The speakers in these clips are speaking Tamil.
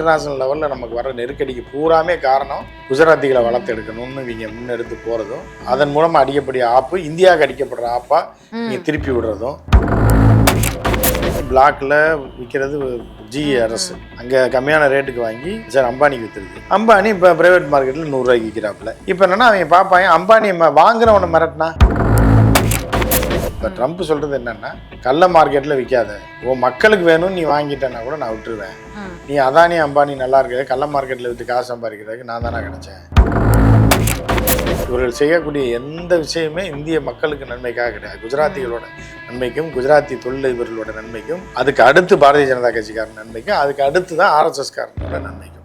இன்டர்நேஷ்னல் லெவலில் நமக்கு வர நெருக்கடிக்கு பூராமே காரணம் குஜராத்திகளை வளர்த்து எடுக்கணும்னு இவங்க முன்னெடுத்து போகிறதும், அதன் மூலமாக அடிக்கக்கூடிய ஆப்பு இந்தியாவுக்கு அடிக்கப்படுற ஆப்பாக நீங்கள் திருப்பி விடுறதும். பிளாக்ல விற்கிறது அரசு அங்கே கம்மியான ரேட்டுக்கு வாங்கி சார் அம்பானிக்கு விற்றுருது. அம்பானி இப்போ பிரைவேட் மார்க்கெட்டில் 100 ரூபாய்க்கு விற்கிறாப்புல. இப்போ என்னன்னா அவங்க பார்ப்பாங்க அம்பானி வாங்குறவனை மிரட்டினா. இப்போ ட்ரம்ப் சொல்றது என்னன்னா, கள்ள மார்க்கெட்டில் விற்காத, உன் மக்களுக்கு வேணும்னு நீ வாங்கிட்டேன்னா கூட நான் விட்டுருவேன். நீ அதானி அம்பானி நல்லா இருக்கிறது கள்ள மார்க்கெட்டில் விற்று காசு சம்பாதிக்கிறதுக்கு நான் தானே கிடைச்சேன். இவர்கள் செய்யக்கூடிய எந்த விஷயமே இந்திய மக்களுக்கு நன்மைக்காக கிடையாது. குஜராத்திகளோட நன்மைக்கும், குஜராத்தி தொழிலதிபர்களோட நன்மைக்கும், அதுக்கு அடுத்து பாரதிய ஜனதா கட்சிக்காரன் நன்மைக்கும், அதுக்கு அடுத்து தான் RSS காரனோட நன்மைக்கும்.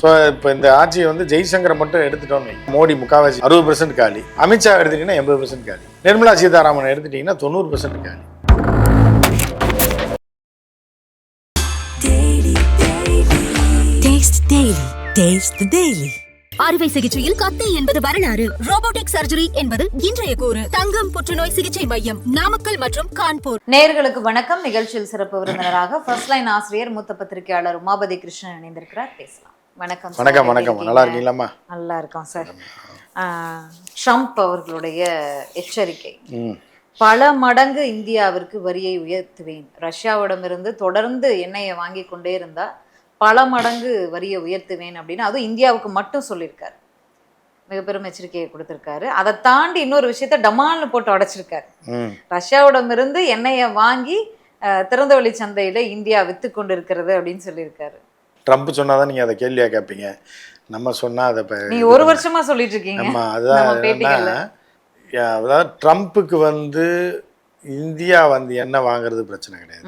ஸோ இப்போ இந்த ஆட்சியை வந்து ஜெய்சங்கரை மட்டும் எடுத்துட்டோன்னு, மோடி முக்காவாசி 60% காலி, அமித்ஷா எடுத்துட்டீங்கன்னா 80% காலி, நிர்மலா சீதாராமன் எடுத்துட்டீங்கன்னா 90% காலி. அறுவை சிகிச்சையில் கத்தி என்பது வரலாறு, ரோபோட்டிக் சர்ஜரி என்பது இன்றைய கூறு. தங்கம் புற்றுநோய் சிகிச்சை மையம், நாமக்கல் மற்றும் கான்பூர். நேயர்களுக்கு வணக்கம். நிகழ்ச்சியில் சிறப்பு விருந்தினராக ஃபர்ஸ்ட் லைன் ஆசிரியர், மூத்த பத்திரிகையாளர் உமாபதி கிருஷ்ணன் இணைந்திருக்கிறார். பேசலாம். வணக்கம். வணக்கம். வணக்கம். நல்லா இருக்கீங்களாம்மா? நல்லா இருக்கோம் சார். ட்ரம்ப் அவர்களுடைய எச்சரிக்கை, பல மடங்கு இந்தியாவிற்கு வரியை உயர்த்துவேன், ரஷ்யாவிடமிருந்து தொடர்ந்து எண்ணெயை வாங்கி கொண்டே இருந்தா பல மடங்கு வரியை உயர்த்துவேன் அப்படின்னு, அதுவும் இந்தியாவுக்கு மட்டும் சொல்லியிருக்காரு. மிக பெரும் எச்சரிக்கையை கொடுத்திருக்காரு. அதை தாண்டி இன்னொரு விஷயத்த டமால்னு போட்டு உடைச்சிருக்காரு. ரஷ்யாவிடமிருந்து எண்ணெயை வாங்கி திறந்த வெளி சந்தையில இந்தியா வித்து கொண்டு இருக்கிறது அப்படின்னு சொல்லியிருக்காரு. ட்ரம்ப் சொன்னாதான் நீங்க அதை கேள்வியா கேட்பீங்க. நம்ம சொன்னா அதை நீங்க ஒரு வருஷமா சொல்லிட்டு இருக்கீங்க. அதாவது ட்ரம்ப்புக்கு வந்து இந்தியா வந்து எண்ணெய் வாங்குறது பிரச்சனை கிடையாது.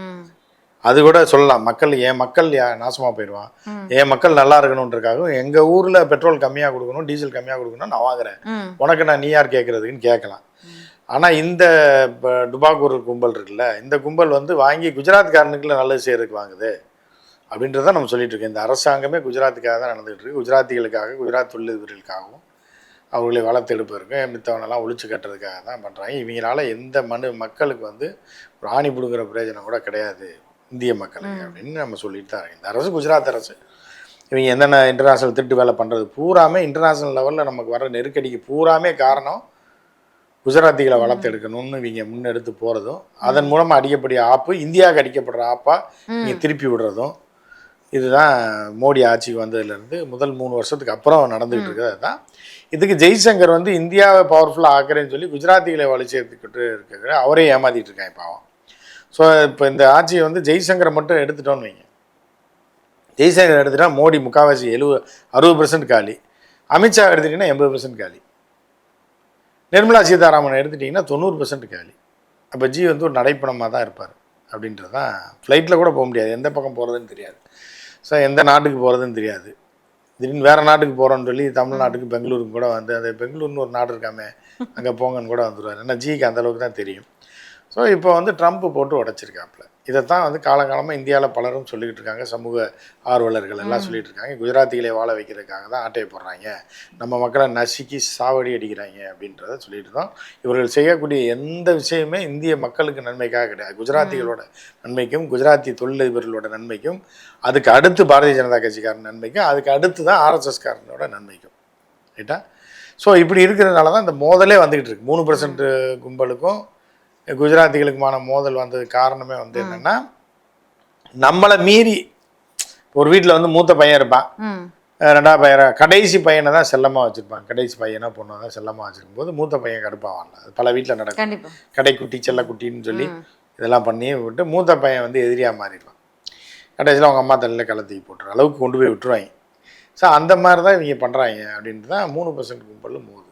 அது கூட சொல்லலாம், மக்கள் என் மக்கள் நாசமா போயிடுவான், என் மக்கள் நல்லா இருக்கணுன்றக்காக எங்க ஊர்ல பெட்ரோல் கம்மியா கொடுக்கணும், டீசல் கம்மியா கொடுக்கணும், நான் வாங்குறேன், உனக்கு நான் நீ யார் கேட்கறதுன்னு கேட்கலாம். ஆனா இந்த டுபாக்கூர் கும்பல் இருக்குல்ல, இந்த கும்பல் வந்து வாங்கி குஜராத்காரனுக்குள்ள நல்லது செய்யறதுக்கு வாங்குது அப்படின்றத நம்ம சொல்லிட்டு இருக்கோம். இந்த அரசாங்கமே குஜராத்துக்காக தான் நடந்துகிட்டு இருக்கு. குஜராத்திகளுக்காக, குஜராத் தொழிலதிபர்களுக்காகவும், அவர்களை வளர்த்தெடுப்பதற்கும், மித்தவனெல்லாம் ஒழிச்சு கட்டுறதுக்காக தான் பண்ணுறாங்க. இவங்களால எந்த மக்களுக்கு வந்து ஒரு ஆணி பிடுங்குற பிரயோஜனம் கூட கிடையாது இந்திய மக்களுக்கு அப்படின்னு நம்ம சொல்லிட்டு தான் இருக்கோம். இந்த அரசு, குஜராத் அரசு, இவங்க என்னென்ன இன்டர்நேஷ்னல் திருட்டு வேலை பண்ணுறது பூராமே, இன்டர்நேஷ்னல் லெவலில் நமக்கு வர நெருக்கடிக்கு பூராமே காரணம் குஜராத்திகளை வளர்த்து எடுக்கணும்னு இவங்க முன்னெடுத்து போகிறதும், அதன் மூலமாக அடிக்கக்கூடிய ஆப்பு இந்தியாவுக்கு அடிக்கப்படுற ஆப்பாக இங்கே திருப்பி விடுறதும். இதுதான் மோடி ஆட்சிக்கு வந்ததுலேருந்து முதல் 3 வருஷத்துக்கு அப்புறம் நடந்துகிட்டு இருக்கிறது தான். இதுக்கு ஜெய்சங்கர் வந்து இந்தியாவை பவர்ஃபுல்லாக ஆக்குறேன்னு சொல்லி குஜராத்திகளை வழி சேர்த்துக்கிட்டு இருக்கிற அவரே ஏமாத்திட்டு இருக்காங்க பாவம். ஸோ இப்போ இந்த ஆட்சியை வந்து ஜெய்சங்கரை மட்டும் எடுத்துட்டோன்னு வைங்க, ஜெய்சங்கர் எடுத்துட்டா மோடி முக்காவாசி 60% காலி, அமித்ஷா எடுத்துட்டிங்கன்னா 80% காலி, நிர்மலா சீதாராமன் எடுத்துட்டிங்கன்னா 90% காலி. அப்போ வந்து ஒரு நடைப்பணமாக தான் இருப்பார் அப்படின்றது தான். ஃப்ளைட்டில் கூட போக முடியாது, எந்த பக்கம் போகிறதுன்னு தெரியாது, ஸோ எந்த நாட்டுக்கு போகிறதுன்னு தெரியாது. திடீர்னு வேறு நாட்டுக்கு போகிறோன்னு சொல்லி தமிழ்நாட்டுக்கு பெங்களூருக்கு கூட வந்து, அந்த பெங்களூர்னு ஒரு நாடு இருக்காமே அங்கே போங்கன்னு கூட வந்துடுவார். ஏன்னா ஜிக்கு அந்தளவுக்கு தான் தெரியும். ஸோ இப்போ வந்து ட்ரம்ப் போட்டு உடைச்சிருக்காப்புல. இதைத்தான் வந்து காலங்காலமாக இந்தியாவில் பலரும் சொல்லிக்கிட்டு இருக்காங்க, சமூக ஆர்வலர்கள் எல்லாம் சொல்லிகிட்டு இருக்காங்க. குஜராத்திகளை வாழ வைக்கிறதுக்காக தான் ஆட்டையை போடுறாங்க, நம்ம மக்களை நசுக்கி சாவடி அடிக்கிறாங்க அப்படின்றத சொல்லிட்டு தான். இவர்கள் செய்யக்கூடிய எந்த விஷயமே இந்திய மக்களுக்கு நன்மைக்காக கிடையாது. குஜராத்திகளோட நன்மைக்கும், குஜராத்தி தொழிலதிபர்களோட நன்மைக்கும், அதுக்கு அடுத்து பாரதிய ஜனதா கட்சிக்காரன் நன்மைக்கும், அதுக்கு அடுத்து தான் RSS காரனோட நன்மைக்கும். ரைட்டா? ஸோ இப்படி இருக்கிறதுனால தான் இந்த மோதலே வந்துக்கிட்டு இருக்கு. 3% கும்பலுக்கும் குஜராத்திகளுக்குமான மோதல் வந்தது காரணமே வந்து என்னன்னா, நம்மளை மீறி ஒரு வீட்டில் வந்து மூத்த பையன் இருப்பான், 2வது பையன், கடைசி பையனை தான் செல்லமாக வச்சுருப்பாங்க. கடைசி பையனை பொண்ணை தான் செல்லமாக வச்சுருக்கும் போது மூத்த பையன் கடுப்பாவான்ல. அது பல வீட்டில் நடக்கும். கடைக்குட்டி செல்லக்குட்டின்னு சொல்லி இதெல்லாம் பண்ணி விட்டு மூத்த பையன் வந்து எதிரியாக மாறிடுவான். கடைசியில் அவங்க அம்மா தலையில் கலத்தி போட்டுற அளவுக்கு கொண்டு போய் விட்டுருவாங்க. ஸோ அந்த மாதிரி தான் இவங்க பண்ணுறாங்க அப்படின்ட்டு தான் 3% கும்பல் மோது.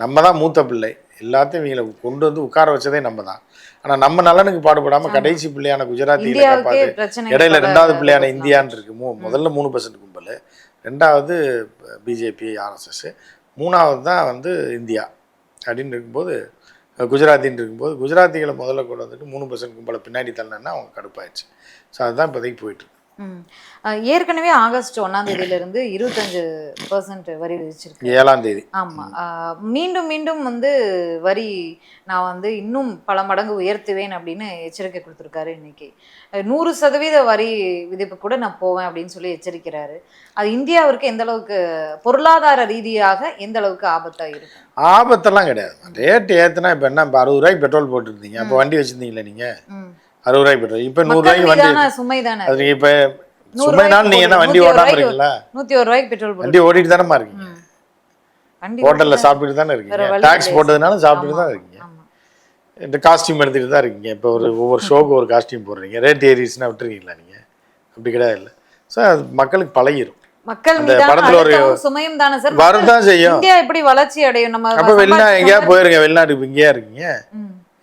நம்ம தான் மூத்த பிள்ளை, எல்லாத்தையும் இவங்களை கொண்டு வந்து உட்கார வச்சதே நம்ம தான். ஆனால் நம்ம நலனுக்கு பாடுபடாமல் கடைசி பிள்ளையான குஜராத்திகளை காப்பாற்று, இடையில 2வது பிள்ளையான இந்தியான்னு இருக்கு. முதல்ல 3% கும்பல், 2வது பிஜேபி RSS, 3வது தான் வந்து இந்தியா அப்படின்னு இருக்கும்போது, குஜராத்தின்னு இருக்கும்போது, குஜராத்திகளை முதல்ல கொண்டு வந்துட்டு 3% கும்பலை பின்னாடி தள்ளனா அவங்க கடுப்பாயிடுச்சு. ஸோ அதுதான் இப்போதைக்கு போயிட்டுருக்கு. ஏற்கனவே ஆகஸ்ட் 1ஆம் தேதியிலிருந்து 25% வரி விதிச்சிருக்கு. 7ஆம் தேதி. ஆமா. மீண்டும் மீண்டும் வந்து வரி நான் வந்து இன்னும் பல மடங்கு உயர்த்துவேன் அப்படின்னு எச்சரிக்கை கொடுத்துருக்காரு இன்னைக்கு. 100% வரி விதிப்பு கூட நான் போவேன் அப்படின்னு சொல்லி எச்சரிக்கிறாரு. அது இந்தியாவிற்கு எந்த அளவுக்கு பொருளாதார ரீதியாக எந்த அளவுக்கு ஆபத்தா இருக்கும்? ஆபத்தெல்லாம் கிடையாது. ரேட் ஏத்துனா இப்போ என்ன, இப்போ 60 ரூபாய்க்கு பெட்ரோல் போட்டுருந்தீங்க, அப்போ வண்டி வச்சிருந்தீங்களா நீங்க? 60 ரூபாய்க்கு பெட்ரோல், இப்போ 100 ரூபாய்க்கு வண்டி. சுமை தானே அது இப்போ சுமைனாலும் நீங்க என்ன வண்டி ஓடாம இருக்கீங்களா? 101 ரூபாய்க்கு பெட்ரோல் வண்டி ஓடிட்டு தானமா இருக்கீங்க, ஹோட்டல்ல சாப்பிட்டுட்டு தானே இருக்கீங்க, டாக்ஸ் போட்டதுனால சாப்பிட்டுட்டு தான் இருக்கீங்க, இந்த காஸ்டியூம் எடுத்துட்டு தான் இருக்கீங்க. இப்போ ஒவ்வொரு ஷோக்கு ஒரு காஸ்டியூம் போடுறீங்க, ரேட் ஏறிடுச்சுன்னா விட்டுருக்கீங்களா நீங்க? அப்படி கிடையாது. இல்லை சார், அது மக்களுக்கு பழகிரும். மக்கள் படத்துல ஒரு சுமையும் தானே சார் வரதான் செய்யும். இந்தியா எப்படி வளர்ச்சி அடையும்? நம்ம அப்ப வெளிநாடு எங்கேயா போயிருங்க, வெளிநாட்டுக்கு இங்கேயா இருக்கீங்க,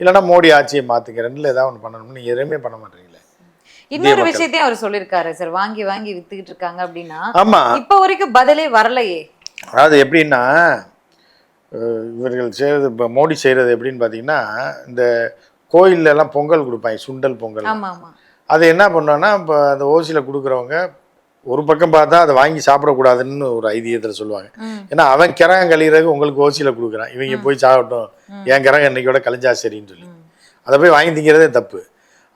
இல்லைன்னா மோடி ஆட்சியை மாத்துங்க, ரெண்டுல ஏதாவது ஒன்று பண்ணணும்னு நீங்க எதுவுமே பண்ண மாட்டீங்களே. இன்னொரு விஷயத்தையும் அவர் சொல்லியிருக்காரு சார், வாங்கி வாங்கி வித்துக்கிட்டு இருக்காங்க அப்படின்னா. ஆமா, இப்ப வரைக்கும் பதிலே வரலையே. அதாவது எப்படின்னா, இவர்கள் செய்யறது, இப்போ மோடி செய்யறது எப்படின்னு பாத்தீங்கன்னா, இந்த கோயில்ல எல்லாம் பொங்கல் கொடுப்பாங்க, சுண்டல் பொங்கல். அது என்ன பண்ணோன்னா, இப்போ அந்த ஓசியில் கொடுக்குறவங்க ஒரு பக்கம் பார்த்தா அதை வாங்கி சாப்பிடக்கூடாதுன்னு ஒரு ஐதியத்தில் சொல்லுவாங்க. ஏன்னா அவன் கிரகம் கழிகிறதுக்கு உங்களுக்கு ஓசியில் கொடுக்குறான், இவங்க போய் சாப்பிட்டோம், என் கிரகம் இன்னைக்கோட கழிஞ்சா சரின்னு சொல்லி அதை போய் வாங்கி திங்கிறதே தப்பு.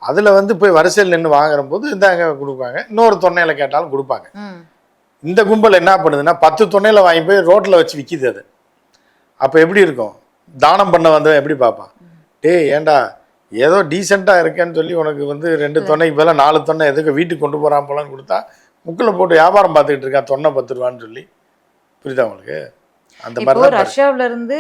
அதில் வந்து போய் வரிசையில் நின்று வாங்குற போது இந்தாங்க கொடுப்பாங்க, இன்னொரு தொன்னையில் கேட்டாலும் கொடுப்பாங்க. இந்த கும்பல் என்ன பண்ணுதுன்னா 10 தொன்னையில் வாங்கி போய் ரோட்டில் வச்சு விற்கிது. அது அப்போ எப்படி இருக்கும்? தானம் பண்ண வந்தவன் எப்படி பார்ப்பான்? டேய் ஏண்டா ஏதோ டீசெண்டாக இருக்கேன்னு சொல்லி உனக்கு வந்து 2 தொன்னைக்கு பதிலாக 4 தொன்னை எதுக்கு வீட்டுக்கு கொண்டு போகிறான் போலான்னு கொடுத்தா முக்கில் போட்டு வியாபாரம் பார்த்துக்கிட்டு இருக்கான், தொன்னை 10 ரூபான்னு சொல்லி. புரியுதா உங்களுக்கு? அந்த மாதிரி ரஷ்யாவில இருந்து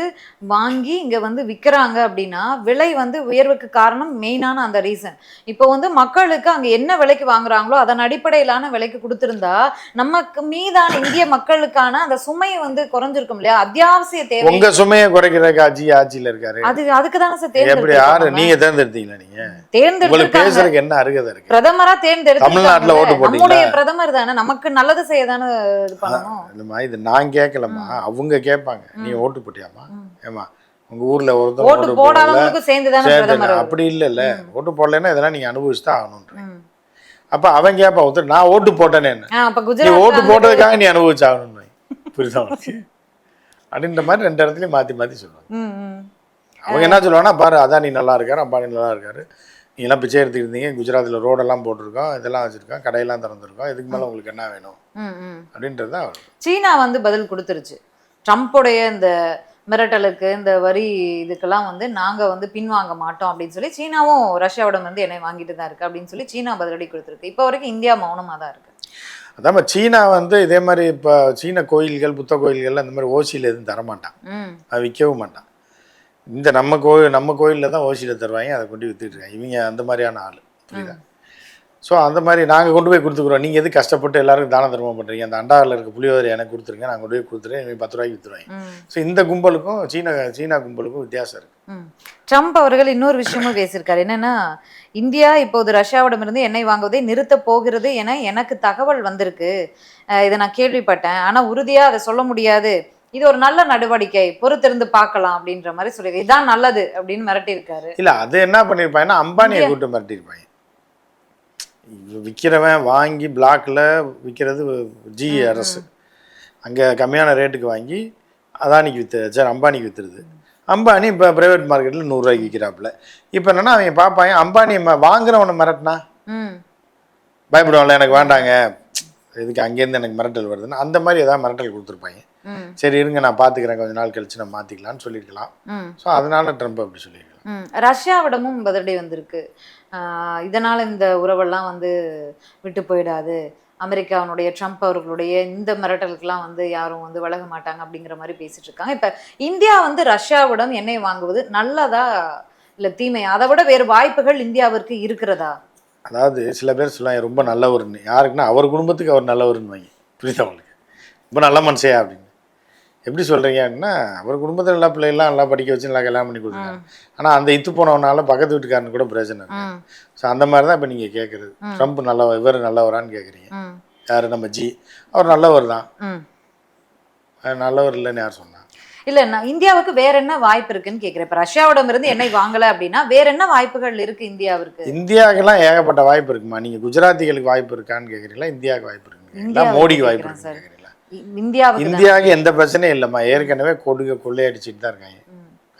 வாங்கி இங்க வந்து விற்கிறாங்க அப்படின்னா விலை வந்து உயர்வுக்கு காரணம் மெயினான அந்த ரீசன். இப்போ வந்து மக்களுக்கு அங்க என்ன விலைக்கு வாங்குறாங்களோ அதன் அடிப்படையிலான விலைக்கு கொடுத்திருந்தா நமக்கு மீதான இந்திய மக்களுக்கான அந்த சுமை வந்து குறைஞ்சிருக்கும் இல்லையா? அத்தியாவசிய தேவை. உங்க சுமையை குறைக்கிறதுக்கு ஆட்சியில இருக்காரு. அதுக்கு தானே சார் எப்படி யாரு நீங்க தேர்ந்தெடுத்தீங்களா? நீங்க தேர்ந்தெடுத்து பேசுறதுக்கு என்ன அருகதை இருக்கு? பிரதமரா தேர்ந்தெடுத்து தமிழ்நாட்டுல ஓட்டு போட்டீங்க, நம்முடைய பிரதமர் தானே, நமக்கு நல்லது செய்ய தானே இது பண்ணணும். இல்லம்மா, இது நான் கேட்கலம்மா, அவங்க கேட்பாங்க. நீ ஓட்டு போட்டியாமா? ஏமா உங்க ஊர்ல ஒருத்தர் ஓட்டு போடாதவங்களுக்கும் சேர்ந்து தானே பிரதமர்? அப்படி இல்ல, ஓட்டு போடலைன்னா இதெல்லாம் நீங்க அனுபவிச்சுதான் ஆகணும்ன்ற. அப்ப அவன் கேட்பா, ஒருத்தர் நான் ஓட்டு போட்டேன்னு, நீ ஓட்டு போட்டதுக்காக நீ அனுபவிச்சாகணும். புரியுதா அப்படின்ற மாதிரி 2 இடத்துலயும் மாத்தி மாத்தி சொல்லுவாங்க. அவங்க என்ன சொல்லுவாங்கன்னா, பாரு அதானி நல்லா இருக்காரு, அம்பானி நல்லா இருக்காரு, நீங்களாம் பிச்சை எடுத்துக்கிட்டு இருந்தீங்க, குஜராத்தில் ரோடெல்லாம் போட்டிருக்கோம், இதெல்லாம் வச்சிருக்கோம், கடையெல்லாம் திறந்துருக்கோம், இதுக்கு மேலே உங்களுக்கு என்ன வேணும் அப்படின்றது தான். சீனா வந்து பதில் கொடுத்துருச்சு. ட்ரம்ப்புடைய இந்த மிரட்டலுக்கு, இந்த வரி இதுக்கெல்லாம் வந்து நாங்கள் வந்து பின்வாங்க மாட்டோம் அப்படின்னு சொல்லி சீனாவும் ரஷ்யாவிடம் வந்து என்னை வாங்கிட்டு தான் இருக்கு அப்படின்னு சொல்லி சீனா பதிலடி கொடுத்துருக்கு. இப்போ வரைக்கும் இந்தியா மௌனமாக தான் இருக்கு. அதான் சீனா வந்து இதே மாதிரி இப்போ சீன கோயில்கள், புத்த கோயில்கள் அந்த மாதிரி ஓசியில் எதுவும் தரமாட்டான், அது விற்கவும் மாட்டான். இந்த நம்ம கோயிலில் தான் ஓசியில் தருவாங்க, அதை கொண்டு வித்துட்டு இருக்காங்க. இவங்க அந்த மாதிரியான ஆள், புரியுதா? ஸோ அந்த மாதிரி நாங்கள் கொண்டு போய் கொடுத்துக்குறோம், நீங்கள் எது கஷ்டப்பட்டு எல்லாருக்கும் தான தர்மம் பண்ணுறீங்க, அந்த அண்டாவில் இருக்க புளியோதரை எனக்கு கொடுத்துருங்க, நான் கொண்டு போய் கொடுத்துருவேன், இவங்க 10 ரூபாய்க்கு விற்றுருவாங்க. ஸோ இந்த கும்பலுக்கும் சீனா கும்பலுக்கும் வித்தியாசம் இருக்குது. ட்ரம்ப் அவர்கள் இன்னொரு விஷயமும் பேசியிருக்காரு, என்னன்னா இந்தியா இப்போது ரஷ்யாவிடமிருந்து எண்ணெய் வாங்குவதை நிறுத்த போகிறது என எனக்கு தகவல் வந்திருக்கு, இதை நான் கேள்விப்பட்டேன், ஆனால் உறுதியாக அதை சொல்ல முடியாது, இது ஒரு நல்ல நடவடிக்கை, பொறுத்திருந்து பார்க்கலாம் அப்படின்ற மாதிரி சொல்லி இதான் நல்லது அப்படின்னு மிரட்டியிருக்காரு. இல்லை, அது என்ன பண்ணியிருப்பாங்கன்னா அம்பானியை கூட்டு மிரட்டியிருப்பாங்க. விற்கிறவன் வாங்கி பிளாக்ல விற்கிறது அரசு, அங்கே கம்மியான ரேட்டுக்கு வாங்கி அதானிக்கு விற்று அம்பானிக்கு விற்றுருது. அம்பானி இப்போ ப்ரைவேட் மார்க்கெட்டில் 100 ரூபாய்க்கு விற்கிறாப்புல. இப்போ என்னன்னா அவங்க பார்ப்பாங்க, அம்பானி வாங்குறவனை மிரட்டினா பயப்படுவாங்கல்ல, எனக்கு வேண்டாங்க, இதுக்கு அங்கேருந்து எனக்கு மிரட்டல் வருதுன்னு அந்த மாதிரி ஏதாவது மிரட்டல் கொடுத்துருப்பாங்க. சரி இருங்க நான் பார்த்துக்கிறேன், கொஞ்ச நாள் கழிச்சு நான் மாற்றிக்கலான்னு சொல்லியிருக்கலாம். ஸோ அதனால ட்ரம்ப் அப்படி சொல்லியிருக்கலாம். ரஷ்யாவிடமும் பதிலடி வந்திருக்கு, இதனால் இந்த உறவெல்லாம் வந்து விட்டு போயிடாது, அமெரிக்காவுடைய ட்ரம்ப் அவர்களுடைய இந்த மிரட்டலுக்கெல்லாம் வந்து யாரும் வந்து விலக மாட்டாங்க அப்படிங்கிற மாதிரி பேசிட்டு இருக்காங்க. இப்போ இந்தியா வந்து ரஷ்யாவிடம் எண்ணெய் வாங்குவது நல்லதா இல்லை தீமையா? அதை விட வேறு வாய்ப்புகள் இந்தியாவிற்கு இருக்கிறதா? அதாவது சில பேர் சொல்லுவாங்க ரொம்ப நல்லவர்னு, யாருக்குன்னா அவர் குடும்பத்துக்கு அவர் நல்லவர்னு வாங்கி, புரியுதா அவங்களுக்கு, ரொம்ப நல்ல மனுஷையா அப்படின்னு. எப்படி சொல்கிறீங்க அப்படின்னா, அவர் குடும்பத்தில் எல்லா பிள்ளைகள்லாம் நல்லா படிக்க வச்சு நல்லா கல்யாணம் பண்ணி கொடுக்குறாங்க, ஆனால் அந்த இத்து போனவனால பக்கத்து வீட்டுக்காரனு கூட பிரச்சனை இருக்கு. ஸோ அந்த மாதிரி தான் இப்போ நீங்கள் கேட்குறது, ட்ரம்ப் நல்லவர், இவர் நல்லவரான்னு கேட்குறீங்க. யார் நம்ம அவர் நல்லவர் தான், நல்லவர் இல்லைன்னு யார் சொன்னா? இல்ல நான் இந்தியாவுக்கு வேற என்ன வாய்ப்பு இருக்குன்னு கேக்குறேன். இப்ப ரஷ்யாவிடம் இருந்து எண்ணெய் வாங்கல அப்படின்னா வேற என்ன வாய்ப்புகள் இருக்கு இந்தியாவிற்கு? இந்தியாவுக்கெல்லாம் ஏகப்பட்ட வாய்ப்பு இருக்குமா? நீங்க குஜராத்திகளுக்கு வாய்ப்பு இருக்கான்னு கேக்குறீங்களா, இந்தியாவுக்கு வாய்ப்பு இருக்குங்களா, மோடிக்கு வாய்ப்பு இருக்குன்னு கேக்குறீங்களா? இந்தியாவுக்கு எந்த பிரச்சனையும் இல்லைம்மா. ஏற்கனவே கொள்ளையடிச்சிட்டு தான் இருக்காங்க.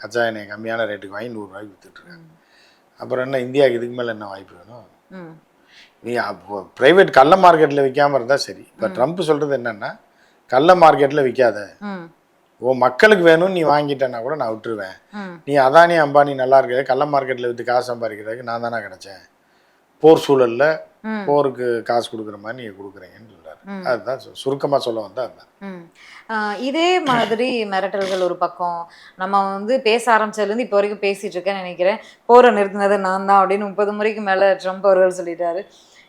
கச்சா எண்ணெய் கம்மியான ரேட்டுக்கு வாங்கி 100 ரூபாய்க்கு வித்துட்டு இருக்காங்க. அப்புறம் என்ன இந்தியாவுக்கு இதுக்கு மேல என்ன வாய்ப்பு வேணும்? நீ பிரைவேட் கள்ள மார்க்கெட்ல விற்காம இருந்தா சரி. இப்ப ட்ரம்ப் சொல்றது என்னன்னா, கள்ள மார்க்கெட்ல விற்காத, உன் மக்களுக்கு வேணும்னு நீ வாங்கிட்டேன்னா கூட நான் விட்டுருவேன். நீ அதானி அம்பானி நல்லா இருக்கிறது கள்ள மார்க்கெட்ல விற்று காசு சம்பாதிக்கிறதுக்கு நான் தானே கிடைச்சேன். போர் சூழல்ல போருக்கு காசு கொடுக்குற மாதிரி நீங்க கொடுக்குறீங்கன்னு சொல்றாரு. அதுதான் சுருக்கமா சொல்ல வந்தா அதுதான். இதே மாதிரி மிரட்டல்கள் ஒரு பக்கம். நம்ம வந்து பேச ஆரம்பிச்சதுலேருந்து இப்போ வரைக்கும் பேசிட்டு இருக்கேன்னு நினைக்கிறேன். போரை நிறுத்தினது நான் தான் அப்படின்னு 30 முறைக்கு மேல ட்ரம்ப் அவர்கள் சொல்லிட்டாரு.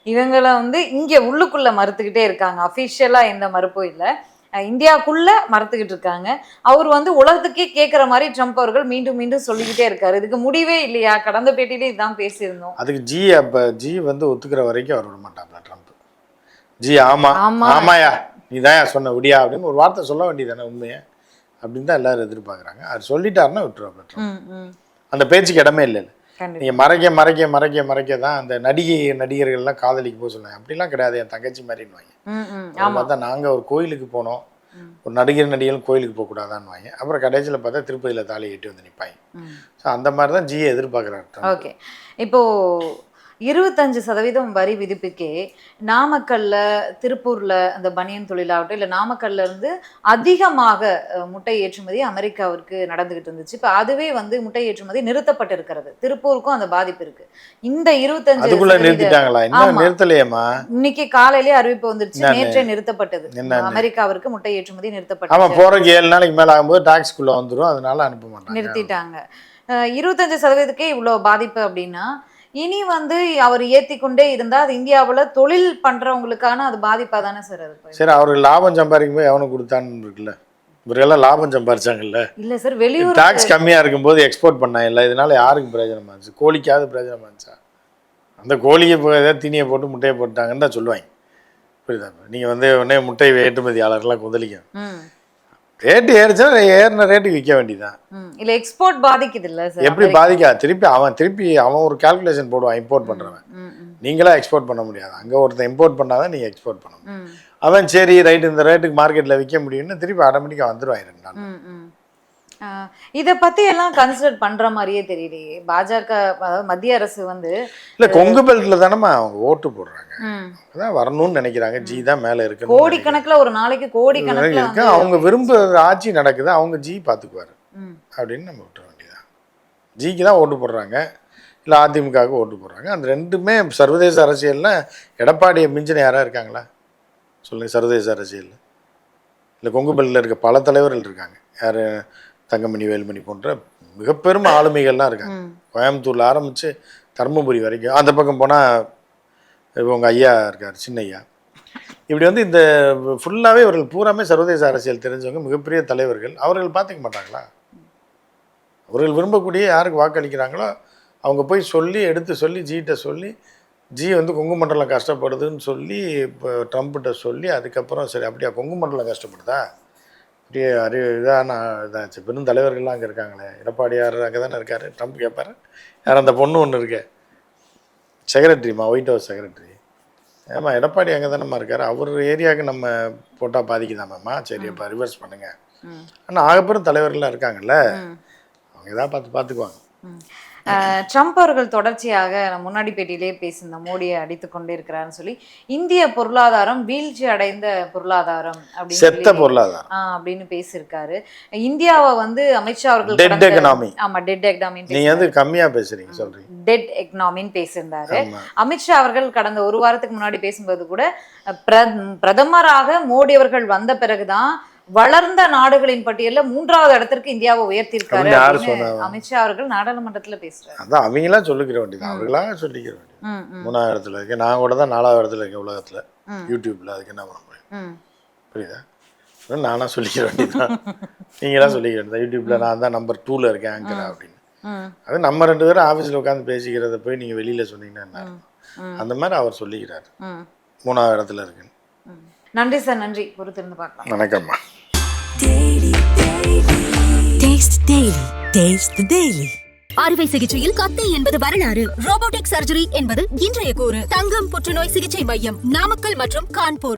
இவங்களை வந்து இங்க உள்ளுக்குள்ள மறுத்துக்கிட்டே இருக்காங்க. அஃபிஷியலா எந்த மறுப்பும் இல்லை, இந்தியாவுக்குள்ள மறுத்துக்கிட்டு இருக்காங்க. அவர் வந்து உலகத்துக்கே கேட்குற மாதிரி ட்ரம்ப் அவர்கள் மீண்டும் மீண்டும் சொல்லிக்கிட்டே இருக்காரு. இதுக்கு முடிவே இல்லையா? கடந்த பேட்டியிலே இதான் பேசியிருந்தோம். அதுக்கு ஜி வந்து ஒத்துக்கிற வரைக்கும் அவர் விட மாட்டாப்ல ட்ரம்ப். ஜி ஆமாயா நீ தான் சொன்ன விடியா அப்படின்னு ஒரு வார்த்தை சொல்ல வேண்டியதானே உண்மையை அப்படின்னு தான் எல்லாரும் எதிர்பார்க்குறாங்க. அவர் சொல்லிட்டாருன்னா விட்டுருவாப்ல ட்ரம்ப். அந்த பேச்சுக்கு இடமே இல்லை. நீங்க மறைக்க தான் அந்த நடிகர்கள்லாம் காதலிக்கு போக சொன்னாங்க. அப்படிலாம் கிடையாது, என் தங்கச்சி மாதிரின்னு வாங்க. பார்த்தா நாங்கள் ஒரு கோயிலுக்கு போனோம், ஒரு நடிகர்கள் கோயிலுக்கு போகக்கூடாதான்னு வாங்க. அப்புறம் கடைசியில் பார்த்தா திருப்பதியில் தாலி கட்டி வந்து நிற்பாங்க. ஸோ அந்த மாதிரி தான் ஜியை எதிர்பார்க்குறாரு. ஓகே, இப்போ 25% வரி விதிப்புக்கே நாமக்கல்ல, திருப்பூர்ல அந்த பனியன் தொழிலாகட்டும், இல்லை நாமக்கல்ல இருந்து அதிகமாக முட்டை ஏற்றுமதி அமெரிக்காவிற்கு நடந்துகிட்டு இருந்துச்சு. இப்போ அதுவே வந்து முட்டை ஏற்றுமதி நிறுத்தப்பட்டு இருக்கிறது. திருப்பூருக்கும் அந்த பாதிப்பு இருக்கு. இந்த 25% நிறுத்திட்டாங்களா? இன்னும் நிறுத்தலையேமா? இன்னைக்கு காலையிலேயே அறிவிப்பு வந்துருச்சு, நேற்றே நிறுத்தப்பட்டது. அமெரிக்காவிற்கு முட்டை ஏற்றுமதி நிறுத்தப்பட்டது. ஆமா, போறதுக்கு 7 நாளைக்கு மேல ஆகும்போது டாக்ஸ்குள்ள வந்துடும், அதனால அனுப்ப மாட்டாங்க, நிறுத்திட்டாங்க. 25%க்கே இவ்வளவு பாதிப்பு அப்படின்னா இனி வந்து அவர் ஏத்தி கொண்டே இருந்தா அது இந்தியாவுல தொழில் பண்றவங்களுக்கான அது பாதிப்பா தானே சார் அது? சரி, அவருக்கு லாபம் சம்பாதிக்கும் போது எவனுக்கு கொடுத்தான்னு இருக்குல்ல, இவரெல்லாம் லாபம் சம்பாதிச்சாங்கல்ல. இல்ல சார், வெளியூர் டாக்ஸ் கம்மியா இருக்கும்போது எக்ஸ்போர்ட் பண்ணாங்கல்ல, இதனால யாருக்கு பிரயோஜனமா இருந்துச்சு? கோழிக்காவது பிரயோஜனமா இருந்துச்சா? அந்த கோழியை ஏதாவது தீனியை போட்டு முட்டையை போட்டாங்கன்னு தான் சொல்லுவாங்க. புரியுதா? நீங்க வந்து உடனே முட்டை ஏற்றுமதியாளர்கள்லாம் கொந்தளிக்கும். ரேட்டு ஏறிச்சுன்னா ஏறின ரேட்டுக்கு விற்க வேண்டியதான். இல்ல எக்ஸ்போர்ட் பாதிக்குது இல்ல சார்? எப்படி பாதிக்காது? திருப்பி அவன் ஒரு கால்குலேஷன் போடுவான், இம்போர்ட் பண்றவன். நீங்களா எக்ஸ்போர்ட் பண்ண முடியாது, அங்க ஒருத்தன் இம்போர்ட் பண்ணாதான் நீங்க எக்ஸ்போர்ட் பண்ணணும். அவன் சரி ரைட் இந்த ரேட்டுக்கு மார்க்கெட்ல விற்க முடியும்னு திருப்பி ஆட்டோமேட்டிக்கா வந்துருவான் 2 நாள். இத பத்தி எல்லாம் கன்சிடர் பண்ற மாதிரியே தெரியலையே பாஜக. மத்திய அரசு வந்து இல்ல கொங்கு பெல்ட்ல தானமா அவங்க ஓட்டு போடுறாங்க, அதான் வரணும்னு நினைக்கிறாங்க. ஜி தான் மேல இருக்கு, கோடிக்கணக்குல ஒரு நாளைக்கு கோடிக்கணக்குல இருக்கு. அவங்க விரும்ப ஆட்சி நடக்குது, அவங்க ஜி பாத்துக்குவாரு அப்படின்னு நம்ம விட்டுற வேண்டியதான். ஜிக்கு தான் ஓட்டு போடுறாங்க, இல்லை அதிமுகவுக்கு ஓட்டு போடுறாங்க. அந்த ரெண்டுமே சர்வதேச அரசியல்ல எடப்பாடியை மிஞ்சின யாரா இருக்காங்களா சொல்லுங்க? சர்வதேச அரசியல் இல்லை கொங்கு பெல்ட்ல இருக்க பல தலைவர்கள் இருக்காங்க. யாரு? தங்கமணி, வேலுமணி போன்ற மிகப்பெரும் ஆளுமைகள்லாம் இருக்காங்க. கோயம்புத்தூர்ல ஆரம்பிச்சு தர்மபுரி வரைக்கும். அந்த பக்கம் போனா இவங்க ஐயா இருக்கார், சின்ன ஐயா. இப்படி வந்து இந்த ஃபுல்லாவே இவர்கள் பூராமே சர்வதேச அரசியல் தெரிஞ்சவங்க, மிகப்பெரிய தலைவர்கள். அவர்கள் பார்த்துக்க மாட்டாங்களா? அவர்கள் விரும்பக்கூடிய யாருக்கு வாக்களிக்கிறாங்களோ அவங்க போய் சொல்லி எடுத்து சொல்லி ஜிகிட்ட சொல்லி, ஜி வந்து கொங்கு மண்டலம் கஷ்டப்படுதுன்னு சொல்லி இப்போ ட்ரம்ப்கிட்ட சொல்லி, அதுக்கப்புறம் சரி அப்படியா கொங்கு மண்டலம் கஷ்டப்படுதா, அப்படியே இதான இதாச்சு. பெரும் தலைவர்கள்லாம் அங்கே இருக்காங்களே, எடப்பாடியார் அங்கே தானே இருக்காரு. ட்ரம்ப் கேட்பாரு, யார் அந்த பொண்ணு ஒன்று இருக்கு செக்ரட்டரிமா, ஒயிட் ஹவுஸ் செக்ரட்டரி. ஏமா எடப்பாடி அங்கே தானேம்மா இருக்காரு, அவர் ஏரியாவுக்கு நம்ம போட்டால் பாதிக்குதாமாம்மா. சரி அப்போ ரிவர்ஸ் பண்ணுங்க. ஆனால் ஆகப்பெரும் தலைவர்கள்லாம் இருக்காங்கல்ல, அவங்க எதாவது பார்த்துக்குவாங்க. ட்ரம்ப் அவர்கள் தொடர்ச்சியாக முன்னாடி பேட்டியிலே பேசியிருந்த மோடியை அடித்து கொண்டே இருக்கிறாருன்னு சொல்லி, இந்திய பொருளாதாரம் வீழ்ச்சி அடைந்த பொருளாதாரம் அப்படின்னு பேசியிருக்காரு. இந்தியாவை வந்து அமித்ஷா அவர்கள் டெட் எக்கனாமி, ஆமா டெட் எக்கனாமி, நீங்க வந்து கம்மியா பேசுறீங்க சொல்றீங்க, டெட் எக்கனாமின்னு பேசியிருந்தாரு. அமித்ஷா அவர்கள் கடந்த ஒரு வாரத்துக்கு முன்னாடி பேசும்போது கூட பிரதமராக மோடி அவர்கள் வந்த பிறகுதான் வளர்ந்த நாடுகளின் பட்டியல்ல 3வது இடத்திற்கு இந்தியாவை உயர்த்திருக்காரு அமித்ஷா அவர்கள் நாடாளுமன்றத்துல பேசுறாரு. அதான் அவங்களா சொல்லிக்கிற வேண்டியது, அவர்களாக சொல்லிக்கிற வேண்டியது. 3வது இடத்துல இருக்கு, நான் கூட தான் 4வது இடத்துல இருக்கேன் உலகத்துல யூடியூப்ல. அதுக்கு என்ன பண்ண முடியும்? புரியுதா? நானா சொல்லிக்கிற வேண்டியதுதான், நீங்களா சொல்லிக்கிற வேண்டியது. யூடியூப்ல நான் தான் நம்பர் 2ல இருக்கேன் ஆங்கர் அப்படின்னு. அது நம்ம 2 பேரும் ஆபீஸ்ல உட்காந்து பேசிக்கிறத போய் நீங்க வெளியில சொன்னீங்கன்னா என்ன? அந்த மாதிரி அவர் சொல்லிக்கிறாரு 3வது இடத்துல இருக்குன்னு. நன்றி சார், நன்றி. பொறுத்திருந்து பார்க்கலாம். வணக்கம்மா. Daily. Taste the Daily. அறுவை சிகிச்சையில் கத்தை என்பது வரலாறு, ரோபோட்டிக் சர்ஜரி என்பது இன்றைய கூறு. தங்கம் புற்றுநோய் சிகிச்சை மையம், நாமக்கல் மற்றும் கான்பூர்.